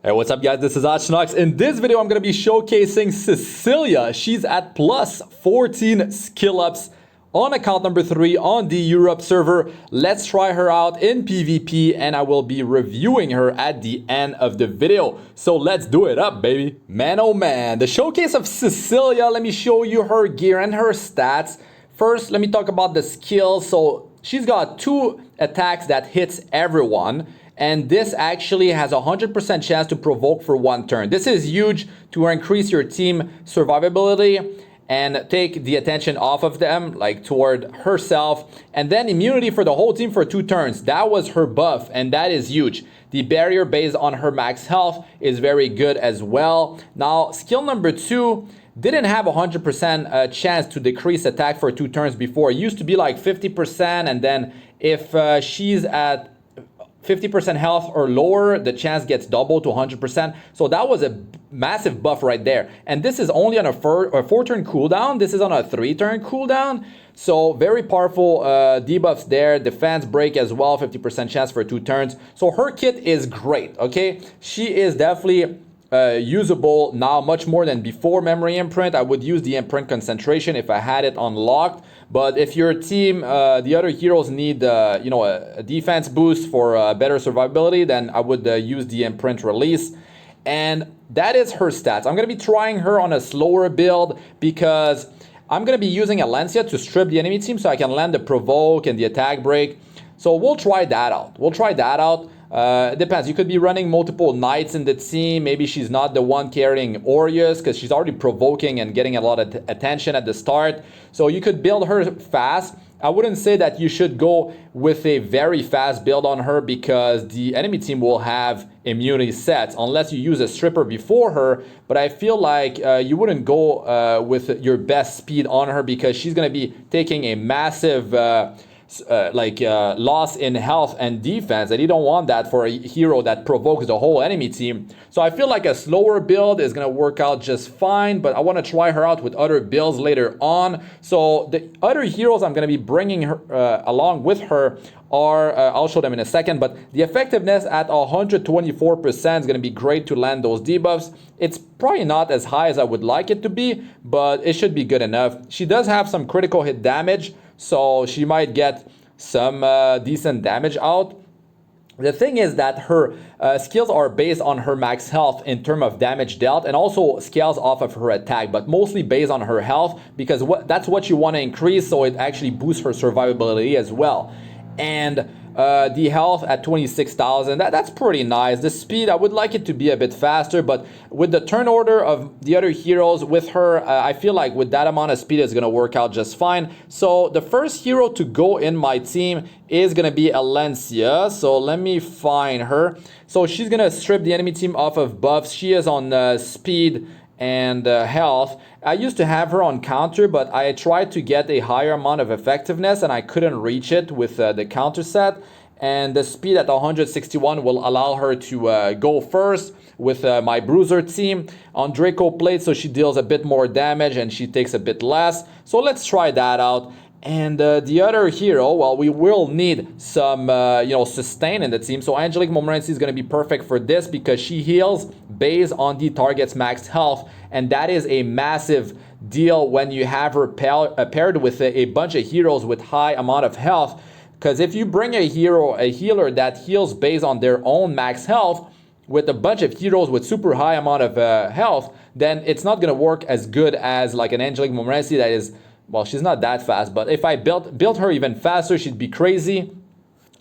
Hey, what's up guys, this is Astranox. In this video, I'm going to be showcasing Cecilia. She's at plus 14 skill ups on account number 3 on the Europe server. Let's try her out in PvP and I will be reviewing her at the end of the video. So let's do it up, baby. Man, oh man. The showcase of Cecilia, let me show you her gear and her stats. First, let me talk about the skills. So she's got 2 attacks that hits everyone. And this actually has a 100% chance to provoke for 1 turn. This is huge to increase your team survivability and take the attention off of them, like toward herself. And then immunity for the whole team for 2 turns. That was her buff, and that is huge. The barrier based on her max health is very good as well. Now, skill number 2 didn't have a 100% chance to decrease attack for 2 turns before. It used to be like 50%, and then if she's at 50% health or lower, the chance gets doubled to 100%. So that was a massive buff right there. And this is only on a 4-turn cooldown. This is on a 3-turn cooldown. So very powerful debuffs there. Defense break as well, 50% chance for 2 turns. So her kit is great, okay? She is definitely usable now much more than before memory imprint. I would use the imprint concentration if I had it unlocked. But if your team, the other heroes need a defense boost for better survivability, then I would use the imprint release. And that is her stats. I'm going to be trying her on a slower build because I'm going to be using Alencia to strip the enemy team so I can land the provoke and the attack break. So we'll try that out. It depends. You could be running multiple knights in the team. Maybe she's not the one carrying Aureus because she's already provoking and getting a lot of attention at the start. So you could build her fast. I wouldn't say that you should go with a very fast build on her because the enemy team will have immunity sets unless you use a stripper before her. But I feel like you wouldn't go with your best speed on her because she's going to be taking a massive loss in health and defense, and you don't want that for a hero that provokes the whole enemy team. So I feel like a slower build is going to work out just fine, but I want to try her out with other builds later on. So the other heroes I'm going to be bringing her along with her are, I'll show them in a second, but the effectiveness at 124% is going to be great to land those debuffs. It's probably not as high as I would like it to be, but it should be good enough. She does have some critical hit damage, so she might get some decent damage out. The thing is that her skills are based on her max health in terms of damage dealt and also scales off of her attack, but mostly based on her health because that's what you want to increase, so it actually boosts her survivability as well. And the health at 26,000, that's pretty nice. The speed, I would like it to be a bit faster, but with the turn order of the other heroes with her, I feel like with that amount of speed it's going to work out just fine. So the first hero to go in my team is going to be Alencia. So let me find her. So she's going to strip the enemy team off of buffs. She is on speed and health. I used to have her on counter, but I tried to get a higher amount of effectiveness and I couldn't reach it with the counter set. And the speed at 161 will allow her to go first with my bruiser team on Draco plate, so she deals a bit more damage and she takes a bit less. So let's try that out. And the other hero, well, we will need some, sustain in the team. So Angelica is going to be perfect for this because she heals based on the target's max health. And that is a massive deal when you have her paired with a bunch of heroes with high amount of health. Because if you bring a healer that heals based on their own max health with a bunch of heroes with super high amount of health, then it's not going to work as good as like an Angelica that is... Well, she's not that fast, but if I built her even faster, she'd be crazy.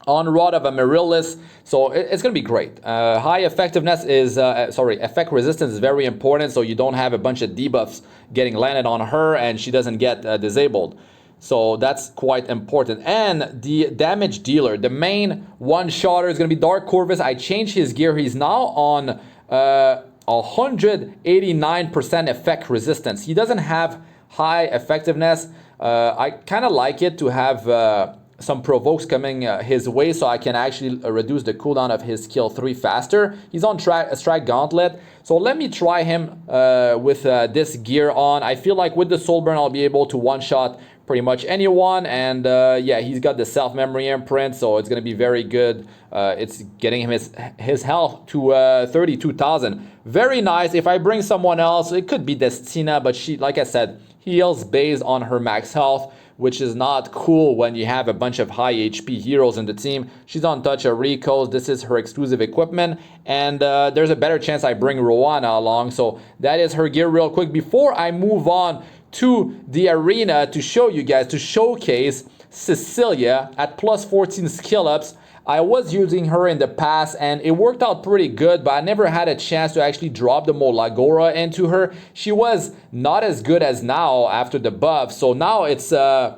On Rod of Amaryllis, so it's going to be great. High effectiveness is, effect resistance is very important, so you don't have a bunch of debuffs getting landed on her and she doesn't get disabled. So that's quite important. And the damage dealer, the main one-shotter is going to be Dark Corvus. I changed his gear. He's now on 189% effect resistance. He doesn't have high effectiveness. I kind of like it to have some provokes coming his way so I can actually reduce the cooldown of his skill 3 faster. He's on Strike Gauntlet. So let me try him with this gear on. I feel like with the Soul Burn I'll be able to one-shot pretty much anyone. And yeah, he's got the self-memory imprint, so it's going to be very good. It's getting him his health to 32,000. Very nice. If I bring someone else, it could be Destina, but she, like I said, heals based on her max health, which is not cool when you have a bunch of high HP heroes in the team. She's on Touch of Rico's. This is her exclusive equipment, and there's a better chance I bring Rowana along. So that is her gear real quick before I move on to the arena to show you guys, to showcase Cecilia at plus 14 skill ups. I was using her in the past and it worked out pretty good, but I never had a chance to actually drop the MolaGora into her. She was not as good as now after the buff, so now it's a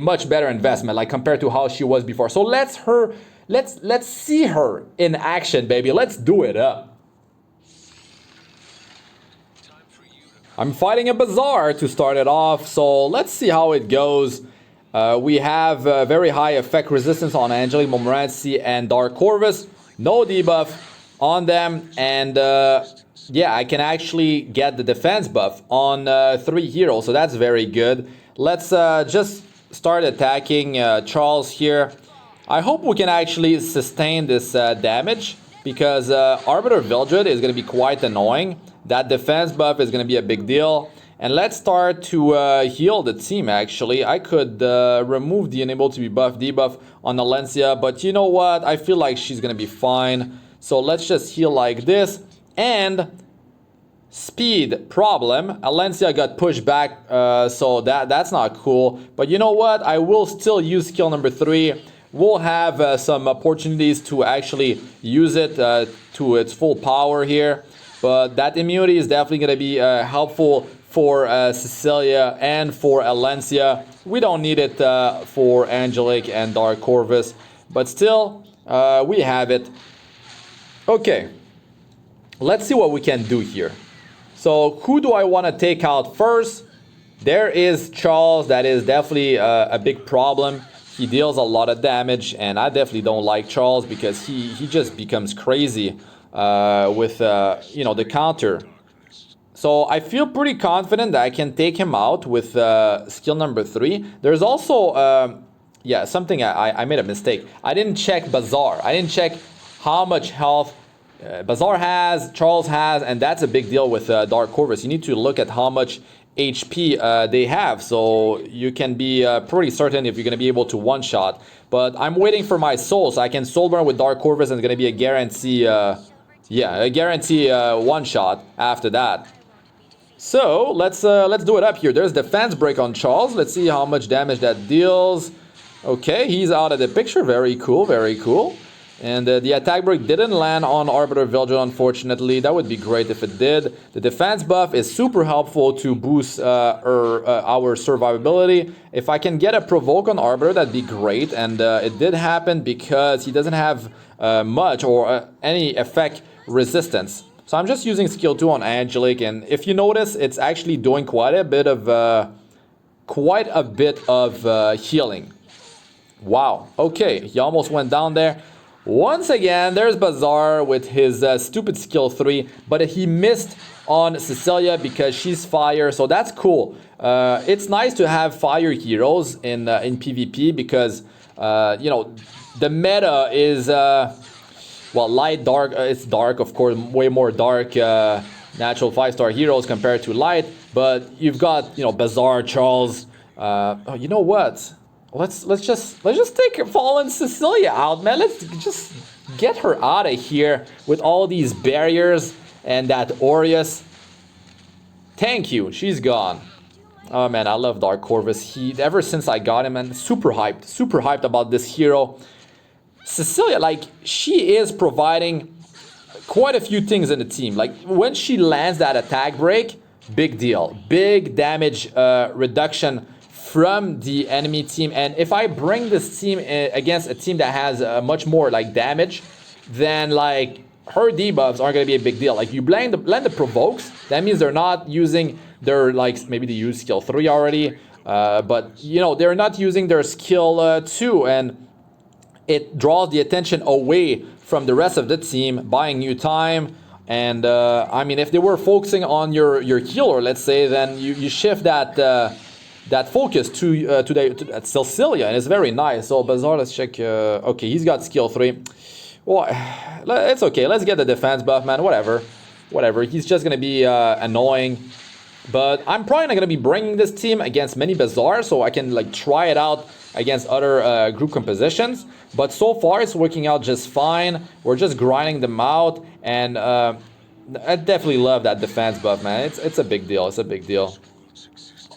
much better investment, like compared to how she was before. So let's see her in action, baby. Let's do it up. I'm fighting a Bazaar to start it off, so let's see how it goes. We have very high effect resistance on Angelica, Montmorency, and Dark Corvus. No debuff on them, and yeah, I can actually get the defense buff on 3 heroes, so that's very good. Let's just start attacking Charles here. I hope we can actually sustain this damage, because Arbiter Vildred is going to be quite annoying. That defense buff is going to be a big deal. And let's start to heal the team, actually. I could remove the Unable to be buff debuff on Alencia, but you know what? I feel like she's going to be fine. So let's just heal like this. And speed problem. Alencia got pushed back, so that's not cool. But you know what? I will still use skill number 3. We'll have some opportunities to actually use it to its full power here. But that immunity is definitely going to be helpful for Cecilia and for Alencia. We don't need it for Angelic and Dark Corvus, but still, we have it. Okay, let's see what we can do here. So who do I want to take out first? There is Charles. That is definitely a big problem. He deals a lot of damage, and I definitely don't like Charles because he just becomes crazy with you know, the counter. So I feel pretty confident that I can take him out with skill number 3. There's also, yeah, something I made a mistake. I didn't check Bazaar. I didn't check how much health Bazaar has, Charles has, and that's a big deal with Dark Corvus. You need to look at how much HP they have, so you can be pretty certain if you're going to be able to one-shot. But I'm waiting for my soul, so I can soul burn with Dark Corvus, and it's going to be a guarantee, yeah, a guarantee one-shot after that. So let's do it up here. There's defense break on Charles. Let's see how much damage that deals. Okay, he's out of the picture. Very cool, very cool. And the attack break didn't land on Arbiter Vildred, unfortunately. That would be great if it did. The defense buff is super helpful to boost our survivability. If I can get a provoke on Arbiter, that'd be great. And it did happen because he doesn't have much or any effect resistance. So I'm just using skill 2 on Angelic, and if you notice, it's actually doing quite a bit of healing. Wow. Okay, he almost went down there. Once again, there's Bazaar with his stupid skill 3, but he missed on Cecilia because she's fire, so that's cool. It's nice to have fire heroes in PvP because you know, the meta is well, light, dark. It's dark, of course, way more dark natural 5-star heroes compared to light. But you've got, you know, Bazaar, Charles. Oh, you know what? Let's just take Fallen Cecilia out, man. Let's just get her out of here with all these barriers and that Aureus. Thank you. She's gone. Oh man, I love Dark Corvus. Ever since I got him, man, super hyped about this hero. Cecilia, like, she is providing quite a few things in the team. Like, when she lands that attack break, big deal. Big damage reduction from the enemy team. And if I bring this team against a team that has much more, like, damage, then, like, her debuffs aren't going to be a big deal. Like, you blend the provokes, that means they're not using their, like, maybe they use skill 3 already. But, you know, they're not using their skill 2, and it draws the attention away from the rest of the team, buying you time. And I mean, if they were focusing on your healer, let's say, then you shift that that focus to Cecilia, and it's very nice. So Bazaar, let's check. Okay, he's got skill 3. Well, it's okay. Let's get the defense buff, man. Whatever. He's just gonna be annoying. But I'm probably not gonna be bringing this team against many Bazaars, so I can like try it out against other group compositions. But so far, it's working out just fine. We're just grinding them out, and I definitely love that defense buff, man. It's a big deal. It's a big deal.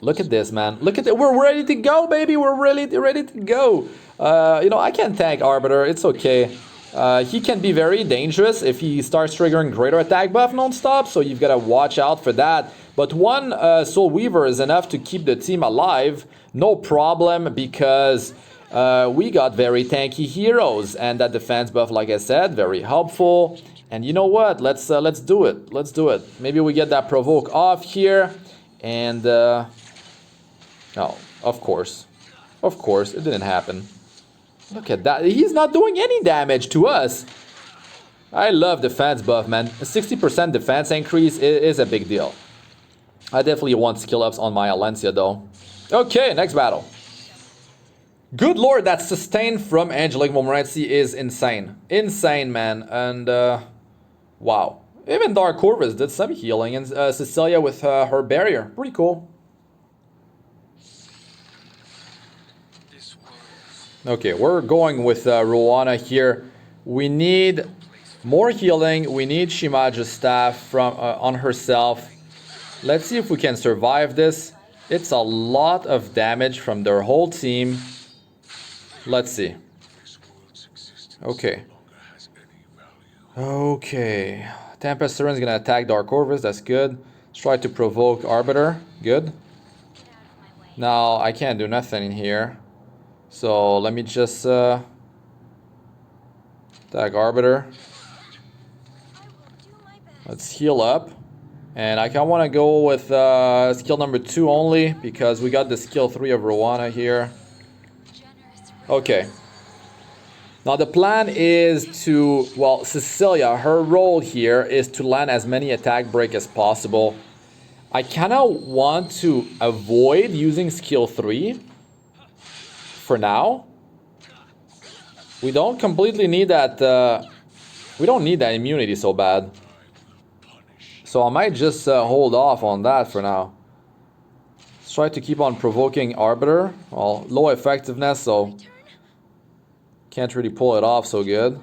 Look at this, man. Look at it. We're ready to go, baby. We're ready to go. You know, I can tank Arbiter. It's okay. He can be very dangerous if he starts triggering greater attack buff non-stop, so you've got to watch out for that. But one Soul Weaver is enough to keep the team alive, no problem, because we got very tanky heroes, and that defense buff, like I said, very helpful. And you know what? Let's do it. Let's do it. Maybe we get that provoke off here, and oh, of course, it didn't happen. Look at that. He's not doing any damage to us. I love defense buff, man. A 60% defense increase is a big deal. I definitely want skill ups on my Alencia, though. Okay, next battle. Good lord, that sustain from Angelica Montmorency is insane. Insane, man. And, wow. Even Dark Corvus did some healing, and Cecilia with her barrier. Pretty cool. Okay, we're going with Rowana here. We need more healing. We need Shimaja's staff from on herself. Let's see if we can survive this. It's a lot of damage from their whole team. Let's see. Okay. Okay. Tempest Siren is gonna attack Dark Corvus. That's good. Let's try to provoke Arbiter. Good. Now I can't do nothing in here. So let me just attack Arbiter. Let's heal up. And I kind of want to go with skill number 2 only, because we got the skill 3 of Rowana here. Okay. Now the plan is to, well, Cecilia, her role here is to land as many attack break as possible. I kind of want to avoid using skill 3 for now. We don't completely need that, we don't need that immunity so bad. So I might just hold off on that for now. Let's try to keep on provoking Arbiter. Well, low effectiveness, so can't really pull it off so good.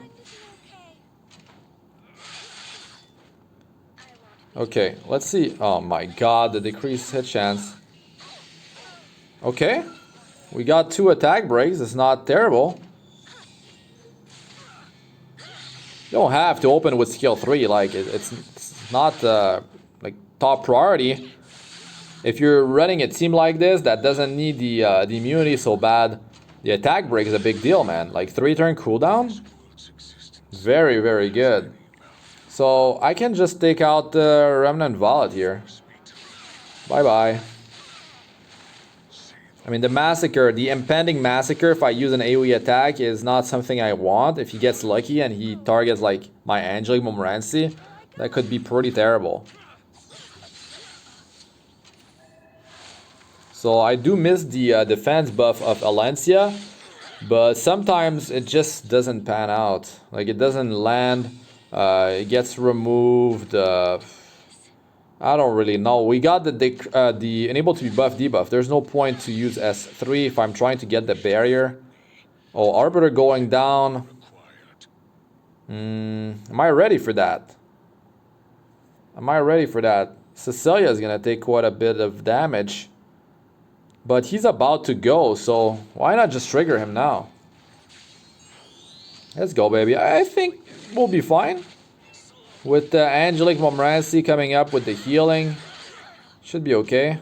Okay, let's see. Oh my god, the decreased hit chance. Okay, we got 2 attack breaks. It's not terrible. You don't have to open with skill 3. Like it's not like top priority. If you're running a team like this that doesn't need the immunity so bad, the attack break is a big deal, man. Like 3-turn cooldown, very, very good. So I can just take out the Remnant Vault here. Bye bye. I mean, the massacre, the impending massacre, if I use an AoE attack, is not something I want. If he gets lucky and he targets like my Angelica Montmorency, that could be pretty terrible. So I do miss the defense buff of Alencia, but sometimes it just doesn't pan out. Like it doesn't land, it gets removed. I don't really know. We got the enable to be buff debuff. There's no point to use S3 if I'm trying to get the barrier. Oh, Arbiter going down. Am I ready for that? Am I ready for that? Cecilia is gonna take quite a bit of damage. But he's about to go, so why not just trigger him now? Let's go, baby. I think we'll be fine. With Angelica Montmorency coming up with the healing, should be okay.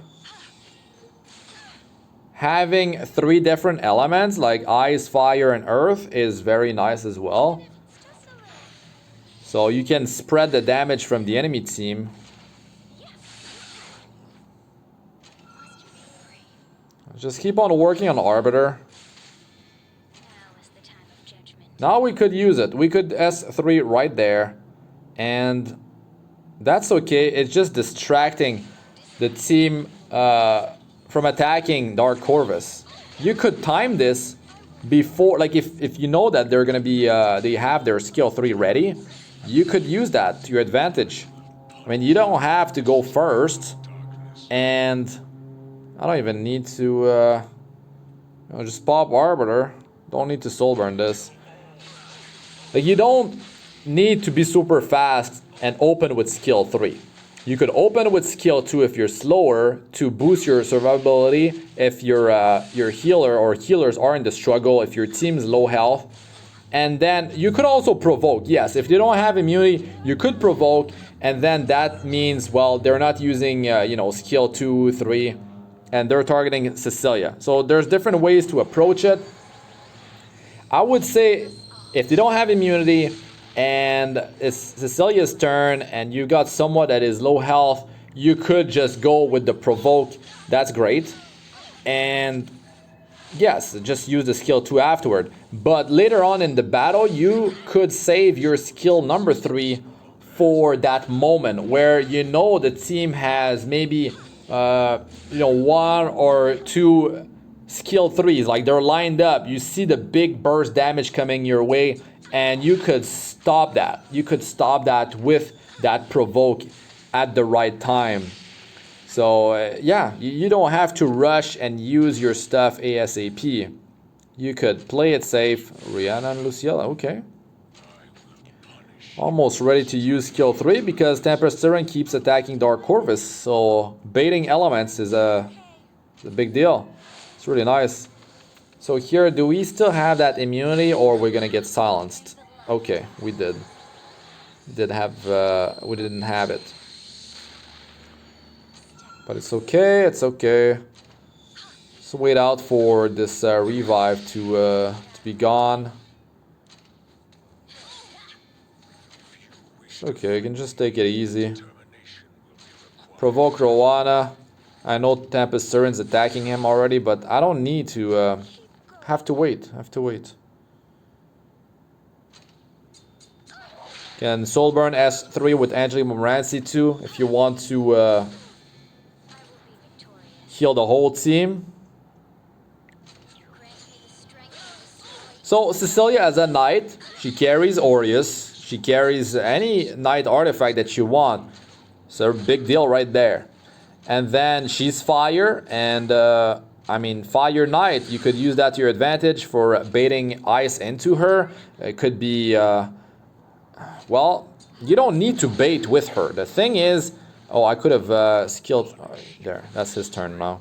Having 3 different elements like ice, fire, and earth is very nice as well. So you can spread the damage from the enemy team. Just keep on working on Arbiter. Now we could use it. We could S3 right there. And that's okay. It's just distracting the team from attacking Dark Corvus. You could time this before, like if you know that they're gonna be they have their skill 3 ready, you could use that to your advantage. I mean, you don't have to go first, and I don't even need to you know, just pop Arbiter. Don't need to soul burn this. Like, you don't need to be super fast and open with skill 3. You could open with skill 2 if you're slower to boost your survivability if your healer or healers are in the struggle, if your team's low health. And then you could also provoke. Yes, if they don't have immunity, you could provoke, and then that means, well, they're not using you know, skill 2, 3, and they're targeting Cecilia. So there's different ways to approach it. I would say if they don't have immunity and it's Cecilia's turn and you got someone that is low health, you could just go with the provoke. That's great. And yes, just use the skill 2 afterward. But later on in the battle, you could save your skill number 3 for that moment where you know the team has maybe you know, 1 or 2 skill 3s, like they're lined up. You see the big burst damage coming your way, and you could stop that. You could stop that with that provoke at the right time. So yeah, you don't have to rush and use your stuff ASAP. You could play it safe. Rihanna and Luciela, okay. Almost ready to use skill 3 because Tempest Siren keeps attacking Dark Corvus. So baiting elements is a big deal. It's really nice. So here, do we still have that immunity, or we're gonna get silenced? Okay, we did. We didn't have it. But it's okay, it's okay. So wait out for this revive to be gone. It's okay, you can just take it easy. Provoke Rowana. I know Tempest Siren's attacking him already, but I don't need to have to wait. Can Soulburn S3 with Angelica Montmorency too, if you want to heal the whole team. So Cecilia as a knight, she carries Aureus. She carries any knight artifact that you want. So big deal right there. And then she's fire, and I mean, fire knight, you could use that to your advantage for baiting ice into her. It could be, well, you don't need to bait with her. The thing is, oh, I could have skilled, there, that's his turn now.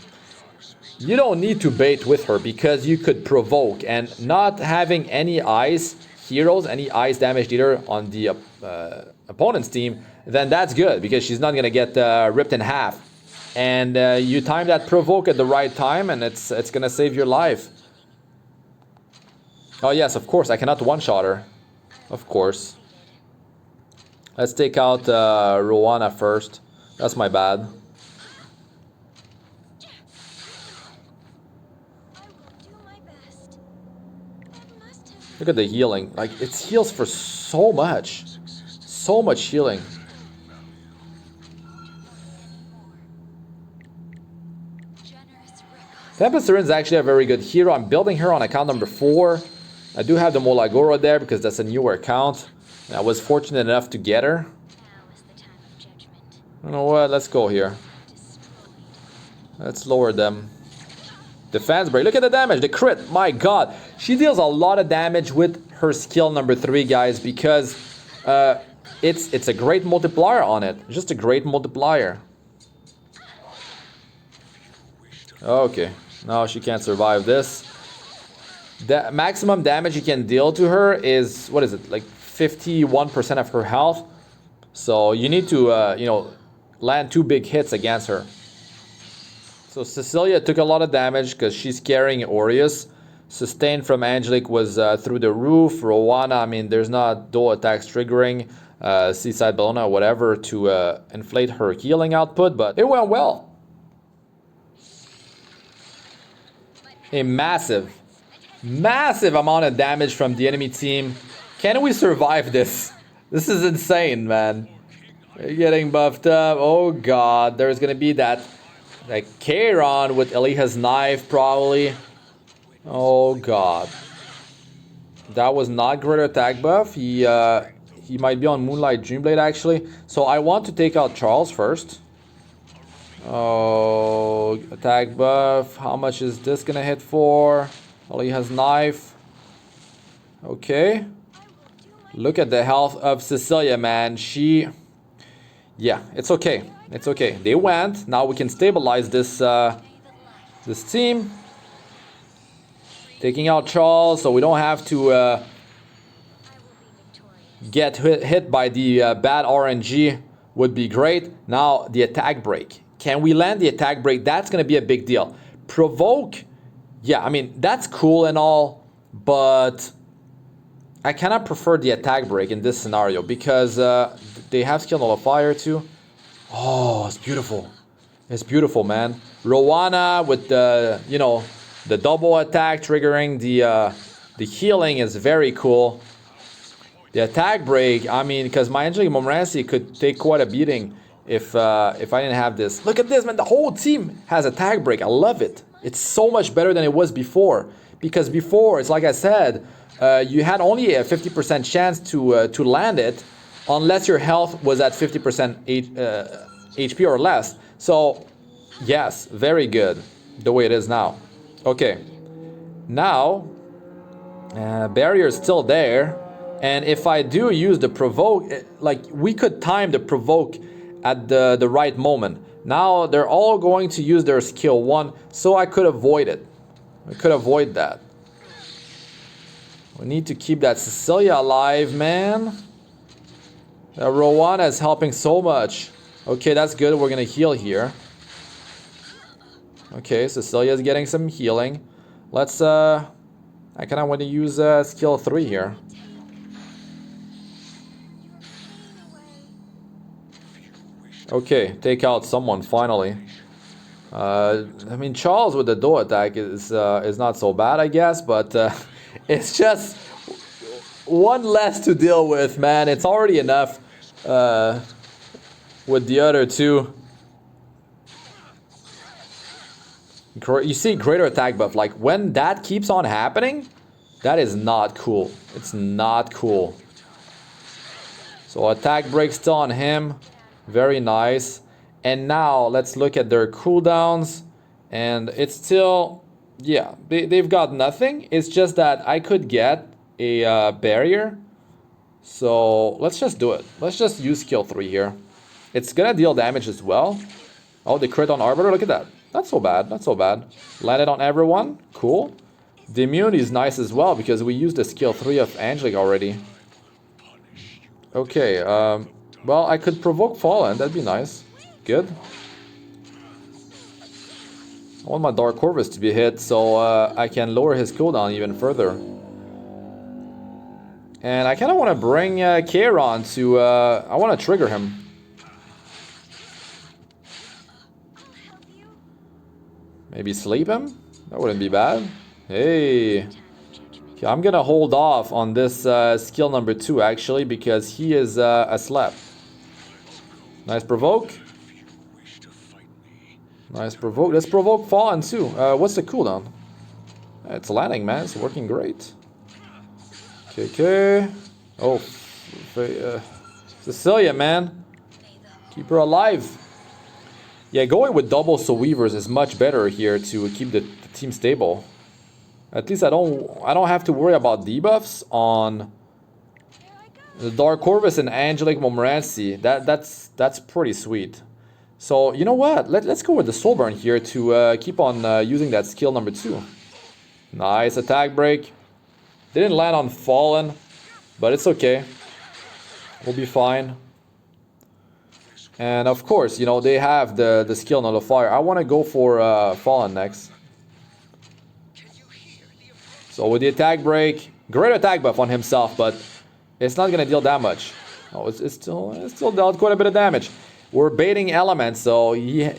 You don't need to bait with her because you could provoke, and not having any ice heroes, any ice damage dealer on the opponent's team, then that's good because she's not going to get ripped in half. And you time that provoke at the right time, and it's gonna save your life. Oh yes, of course, I cannot one-shot her. Of course. Let's take out Rowana first. That's my bad. Look at the healing. Like, it heals for so much. So much healing. Tempest Siren is actually a very good hero. I'm building her on account number 4. I do have the MolaGora there because that's a newer account. I was fortunate enough to get her. You know what? Let's go here. Let's lower them. Defense break. Look at the damage. The crit. My god. She deals a lot of damage with her skill number 3, guys, because it's a great multiplier on it. Just a great multiplier. Okay. No, she can't survive this. The maximum damage you can deal to her is, what is it, like 51% of her health. So you need to, you know, land 2 big hits against her. So Cecilia took a lot of damage because she's carrying Aureus. Sustain from Angelica was through the roof. Rowana, I mean, there's not dual attacks triggering. Seaside Bellona, whatever, to inflate her healing output, but it went well. A massive amount of damage from the enemy team. Can we survive this? This is insane, man. They're getting buffed up. Oh god, there's gonna be that Like Kairon with Eliha's knife, probably. Oh god. That was not great attack buff. He might be on Moonlight Dreamblade actually. So I want to take out Charles first. Oh, attack buff. How much is this gonna hit for? Eliha's knife. Okay. Look at the health of Cecilia, man. Yeah, it's okay. It's okay. They went. Now we can stabilize this this team. Taking out Charles, so we don't have to get hit by the bad RNG would be great. Now the attack break. Can we land the attack break? That's gonna be a big deal. Provoke. Yeah, I mean that's cool and all, but I cannot prefer the attack break in this scenario because they have skill nullifier too. Oh, it's beautiful. It's beautiful, man. Rowana with the, you know, the double attack triggering the healing is very cool. The attack break, I mean, because my Angelica Montmorency could take quite a beating if I didn't have this. Look at this, man. The whole team has attack break. I love it. It's so much better than it was before. Because before, it's like I said, you had only a 50% chance to land it unless your health was at 50% HP or less. So, yes, very good the way it is now. Okay, now barrier is still there, and if I do use the provoke, like we could time the provoke at the right moment. Now they're all going to use their skill 1, so I could avoid it. I could avoid that. We need to keep that Cecilia alive, man. Rowana is helping so much. Okay, that's good. We're gonna heal here. Okay, Cecilia is getting some healing. Let's I kinda want to use skill 3 here. Okay, take out someone finally. I mean, Charles with the dual attack is not so bad, I guess, but it's just one less to deal with, man. It's already enough with the other two. You see greater attack buff. Like, when that keeps on happening, that is not cool. It's not cool. So attack break still on him. Very nice. And now let's look at their cooldowns. And it's still, yeah, they've got nothing. It's just that I could get a barrier. So let's just do it. Let's just use skill 3 here. It's gonna deal damage as well. Oh, the crit on Arbiter, look at that. Not so bad, not so bad. Landed on everyone, cool. The immunity is nice as well because we used the skill 3 of Angelica already. Okay, well, I could provoke Fallen, that'd be nice. Good. I want my Dark Corvus to be hit so I can lower his cooldown even further. And I kind of want to bring Kairon to... I want to trigger him. Maybe sleep him? That wouldn't be bad. Hey. Okay, I'm gonna hold off on this skill number 2 actually because he is asleep. Nice provoke. Nice provoke. Let's provoke Fallen too. What's the cooldown? It's landing, man. It's working great. Okay. Oh. Cecilia, man. Keep her alive. Yeah, going with double soul weavers is much better here to keep the team stable. At least I don't have to worry about debuffs on the Dark Corvus and Angelica Montmorency. That's pretty sweet. So you know what? Let's go with the Soulburn here to keep on using that skill number 2. Nice attack break. Didn't land on Fallen, but it's okay. We'll be fine. And of course, you know, they have the skill nullifier. I want to go for Fallen next. So with the attack break, great attack buff on himself, but it's not gonna deal that much. Oh, it's still dealt quite a bit of damage. We're baiting elements, so he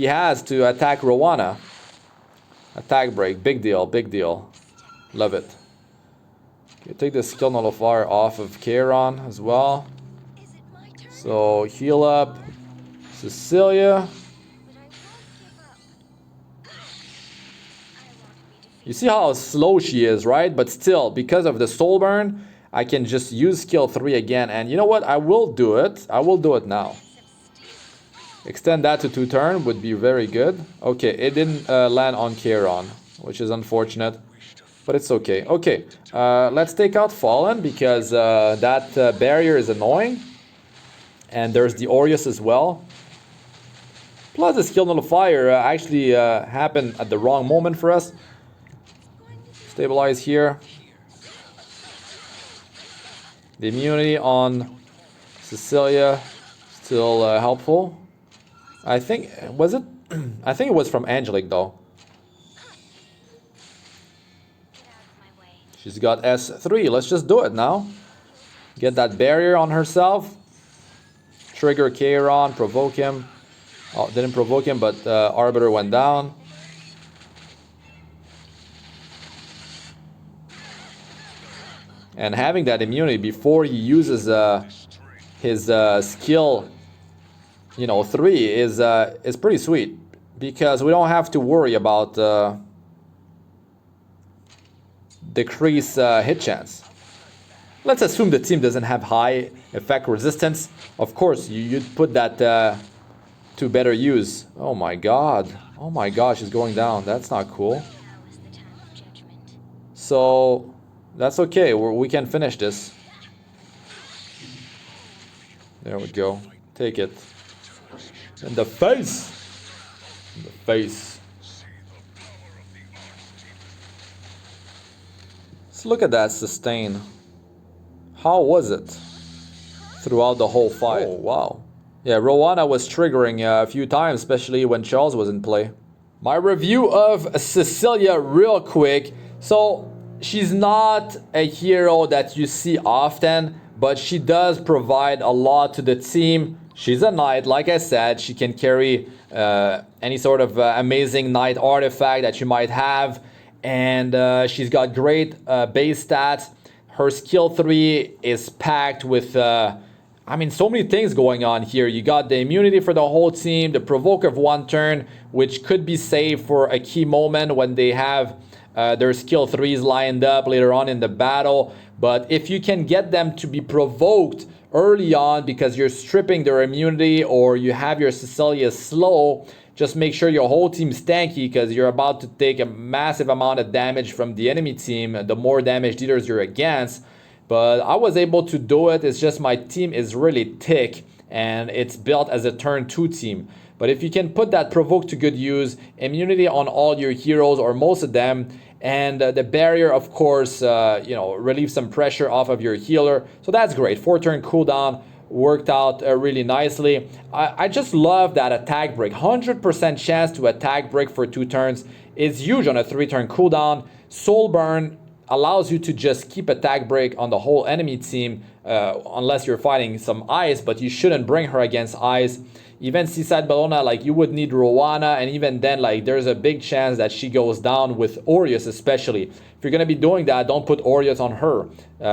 has to attack Rowana. Attack break, big deal, big deal. Love it. Okay, take the skill nullifier off of Kairon as well. So heal up Cecilia. You see how slow she is, right? But still, because of the soul burn, I can just use skill 3 again. And you know what? I will do it. I will do it now. Extend that to 2 turn would be very good. Okay, it didn't land on Charon, which is unfortunate. But it's okay. Okay, let's take out Fallen because that barrier is annoying. And there's the Aureus as well. Plus the skill nullifier actually happened at the wrong moment for us. Stabilize here. The immunity on Cecilia still helpful. I think, was it? I think it was from Angelica though. She's got S3. Let's just do it now. Get that barrier on herself. Trigger Charon, provoke him. Oh, didn't provoke him, but Arbiter went down. And having that immunity before he uses his skill, you know, 3 is pretty sweet because we don't have to worry about decrease hit chance. Let's assume the team doesn't have high effect resistance. Of course, you'd put that to better use. Oh my god. Oh my gosh, she's going down. That's not cool. So, that's okay. We can finish this. There we go. Take it. In the face! In the face. Let's look at that sustain. How was it throughout the whole fight? Oh, wow. Yeah, Rowana was triggering a few times, especially when Charles was in play. My review of Cecilia real quick. So, she's not a hero that you see often, but she does provide a lot to the team. She's a knight, like I said. She can carry any sort of amazing knight artifact that you might have. And she's got great base stats. Her skill 3 is packed with, I mean, so many things going on here. You got the immunity for the whole team, the provoke of 1 turn, which could be saved for a key moment when they have their skill 3s lined up later on in the battle. But if you can get them to be provoked early on because you're stripping their immunity or you have your Cecilia slow, just make sure your whole team's tanky because you're about to take a massive amount of damage from the enemy team, the more damage dealers you're against. But I was able to do it. It's just my team is really thick and it's built as a turn 2 team. But if you can put that provoke to good use, immunity on all your heroes or most of them, and the barrier, of course, you know, relieve some pressure off of your healer. So that's great. 4-turn cooldown worked out really nicely. I just love that attack break. 100% chance to attack break for 2 turns is huge on a 3-turn cooldown. Soul burn allows you to just keep attack break on the whole enemy team unless you're fighting some ice, but you shouldn't bring her against ice. Even Seaside Bellona, like you would need Rowana, and even then, like there's a big chance that she goes down with Aureus especially. If you're gonna be doing that, don't put Aureus on her.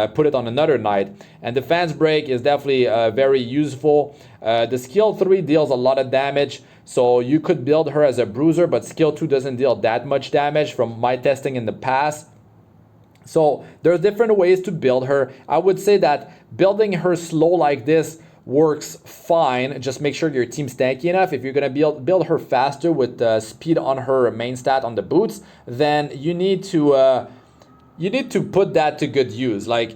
Put it on another knight. And Defense Break is definitely very useful. The skill 3 deals a lot of damage, so you could build her as a bruiser, but skill 2 doesn't deal that much damage from my testing in the past. So there's different ways to build her. I would say that building her slow like this works fine. Just make sure your team's tanky enough. If you're gonna build her faster with speed on her main stat on the boots, then you need to put that to good use. Like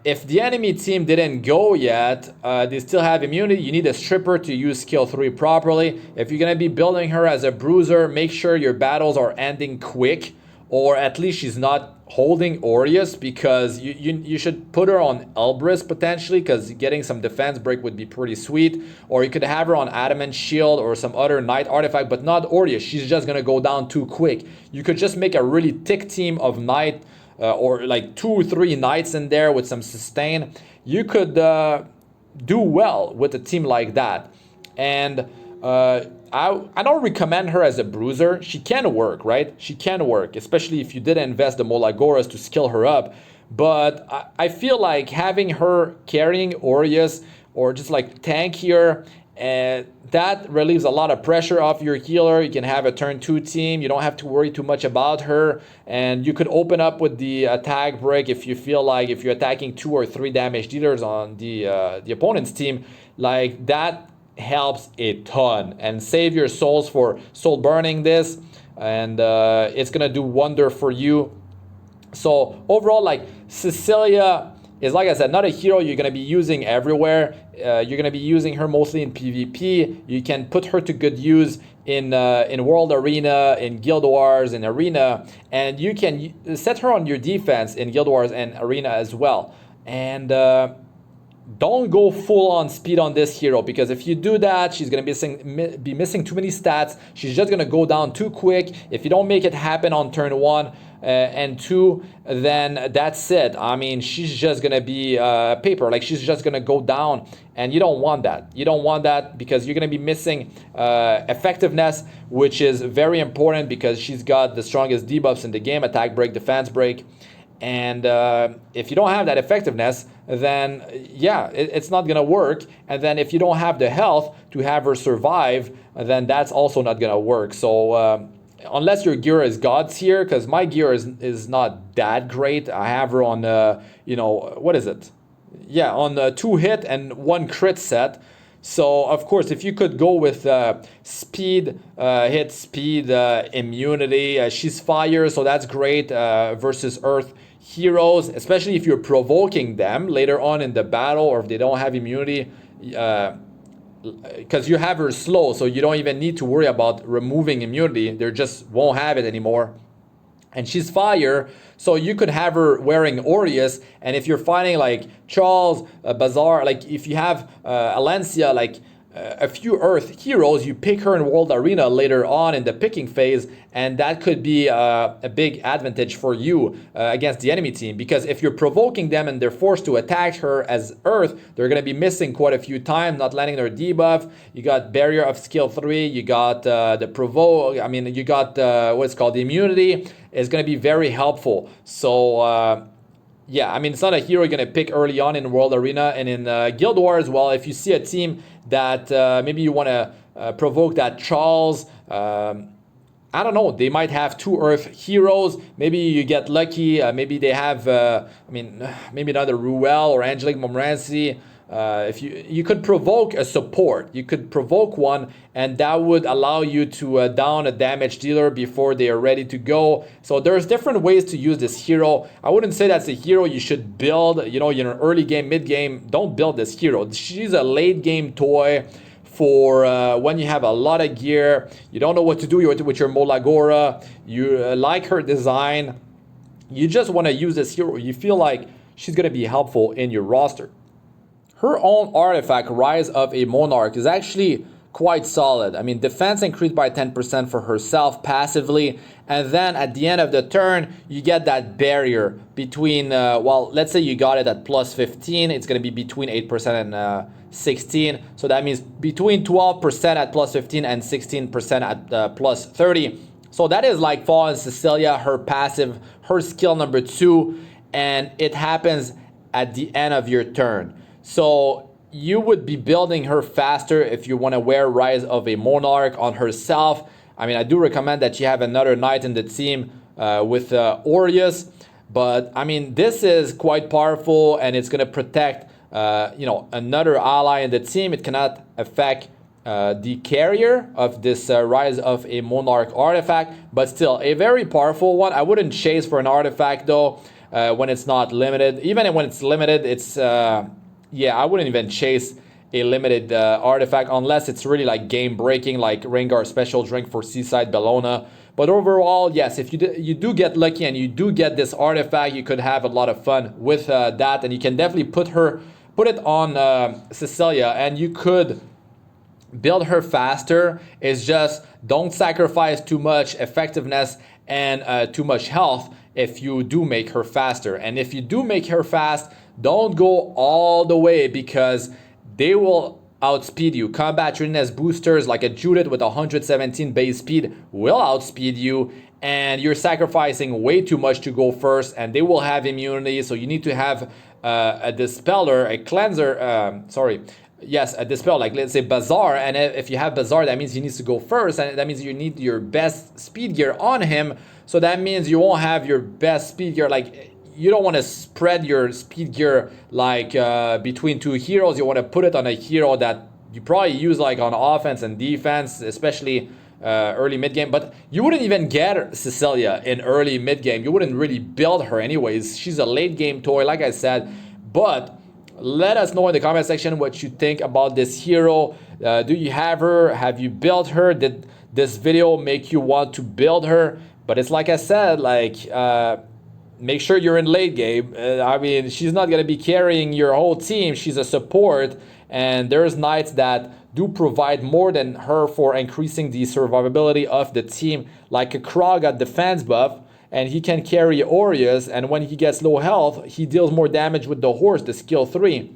if the enemy team didn't go yet, they still have immunity. You need a stripper to use skill 3 properly. If you're gonna be building her as a bruiser, make sure your battles are ending quick, or at least she's not holding Aureus, because you should put her on Elbrus potentially, because getting some defense break would be pretty sweet. Or you could have her on Adamant Shield or some other knight artifact, but not Aureus. She's just gonna go down too quick. You could just make a really thick team of knight or like 2 or 3 knights in there with some sustain. You could do well with a team like that. And I don't recommend her as a bruiser. She can work, right? She can work, especially if you didn't invest the MolaGoras to skill her up. But I feel like having her carrying Aureus or just like tankier and that relieves a lot of pressure off your healer. You can have a turn 2 team. You don't have to worry too much about her, and you could open up with the attack break if you feel like if you're attacking 2 or 3 damage dealers on the opponent's team, like that helps a ton. And save your souls for soul burning this, and it's gonna do wonder for you. So overall, like, Cecilia is, like I said, not a hero you're going to be using everywhere. You're going to be using her mostly in PvP. You can put her to good use in World Arena, in Guild Wars, in Arena, and you can set her on your defense in Guild Wars and Arena as well. And don't go full on speed on this hero, because if you do that, she's going to be missing too many stats. She's just going to go down too quick. If you don't make it happen on turn 1 and 2, then that's it. I mean, she's just going to be paper. Like, she's just going to go down, and you don't want that. You don't want that, because you're going to be missing effectiveness, which is very important because she's got the strongest debuffs in the game: attack break, defense break. And if you don't have that effectiveness, then yeah, it's not gonna work. And then if you don't have the health to have her survive, then that's also not gonna work. So unless your gear is God's here, because my gear is not that great. I have her on you know, what is it? Yeah, on 2 hit and 1 crit set. So of course, if you could go with speed, hit speed, immunity, she's fire, so that's great versus earth heroes, especially if you're provoking them later on in the battle, or if they don't have immunity, because you have her slow, so you don't even need to worry about removing immunity. They just won't have it anymore. And she's fire, so you could have her wearing Aureus, and if you're fighting like Charles, Bazaar, like if you have Alencia, like a few Earth heroes, you pick her in World Arena later on in the picking phase, and that could be a big advantage for you against the enemy team, because if you're provoking them and they're forced to attack her as Earth, they're going to be missing quite a few times, not landing their debuff. You got Barrier of Skill 3, you got the provoke, I mean, you got what's called the immunity. Is going to be very helpful. So yeah, I mean, it's not a hero you're going to pick early on in World Arena. And in Guild Wars, well, if you see a team that maybe you want to provoke that Charles, I don't know, they might have 2 Earth heroes. Maybe you get lucky. Maybe they have, I mean, maybe another Ruel or Angelica Montmorency. If you could provoke a support, you could provoke one, and that would allow you to down a damage dealer before they are ready to go. So there's different ways to use this hero. I wouldn't say that's a hero you should build, you know, in an early game, mid game. Don't build this hero. She's a late game toy for when you have a lot of gear, you don't know what to do with your MolaGora, you like her design, you just want to use this hero, you feel like she's going to be helpful in your roster. Her own artifact, Rise of a Monarch, is actually quite solid. I mean, defense increased by 10% for herself passively, and then at the end of the turn, you get that barrier between, well, let's say you got it at plus 15, it's going to be between 8% and 16, so that means between 12% at plus 15 and 16% at plus 30. So that is like Fallen Cecilia, her passive, her skill number 2, and it happens at the end of your turn. So you would be building her faster if you want to wear Rise of a Monarch on herself. I mean, I do recommend that you have another knight in the team with Aureus. But I mean, this is quite powerful, and it's going to protect you know, another ally in the team. It cannot affect the carrier of this Rise of a Monarch artifact, but still a very powerful one. I wouldn't chase for an artifact though when it's not limited. Even when it's limited, it's yeah, I wouldn't even chase a limited artifact unless it's really like game breaking, like Rengar Special Drink for Seaside Bellona. But overall, yes, if you do get lucky and you do get this artifact, you could have a lot of fun with that, and you can definitely put it on Cecilia, and you could build her faster. It's just don't sacrifice too much effectiveness and too much health if you do make her faster. And if you do make her fast, don't go all the way, because they will outspeed you. Combat readiness boosters like a Judith with 117 base speed will outspeed you, and you're sacrificing way too much to go first, and they will have immunity, so you need to have a dispeller, a cleanser, yes, a dispel, like let's say Bazaar, and if you have Bazaar, that means he needs to go first, and that means you need your best speed gear on him. So that means you won't have your best speed gear, like you don't want to spread your speed gear like between two heroes. You want to put it on a hero that you probably use like on offense and defense, especially early mid game. But you wouldn't even get Cecilia in early mid game. You wouldn't really build her anyways. She's a late game toy, like I said. But let us know in the comment section what you think about this hero. Do you have her? Have you built her? Did this video make you want to build her? But it's like I said, like make sure you're in late game. I mean, she's not going to be carrying your whole team. She's a support, and there's knights that do provide more than her for increasing the survivability of the team. Like a Krog got defense buff, and he can carry Aureus, and when he gets low health, he deals more damage with the horse, the skill 3.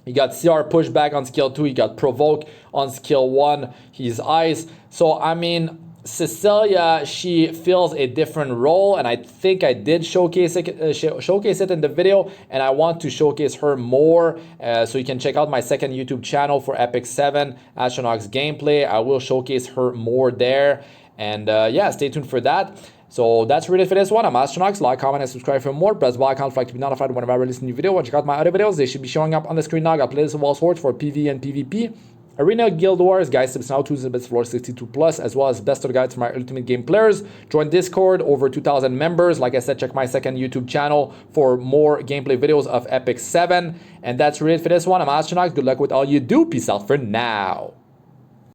He got CR pushback on skill 2, he got provoke on skill 1, he's ice. So I mean, Cecilia, she fills a different role, and I think I did showcase it in the video, and I want to showcase her more. So you can check out my second YouTube channel for Epic 7 Astranox gameplay. I will showcase her more there, and yeah, stay tuned for that. So that's really it for this one. I'm Astranox. Like, comment, and subscribe for more. Press bell icon to be notified whenever I release a new video. And check out my other videos. They should be showing up on the screen now. I got playlists of all sorts for PvE and PvP. Arena, Guild Wars, guys, tips now, tools and bits floor 62+, as well as best of the guides for my ultimate game players. Join Discord, over 2,000 members. Like I said, check my second YouTube channel for more gameplay videos of Epic 7. And that's really it for this one. I'm Astranox. Good luck with all you do. Peace out for now.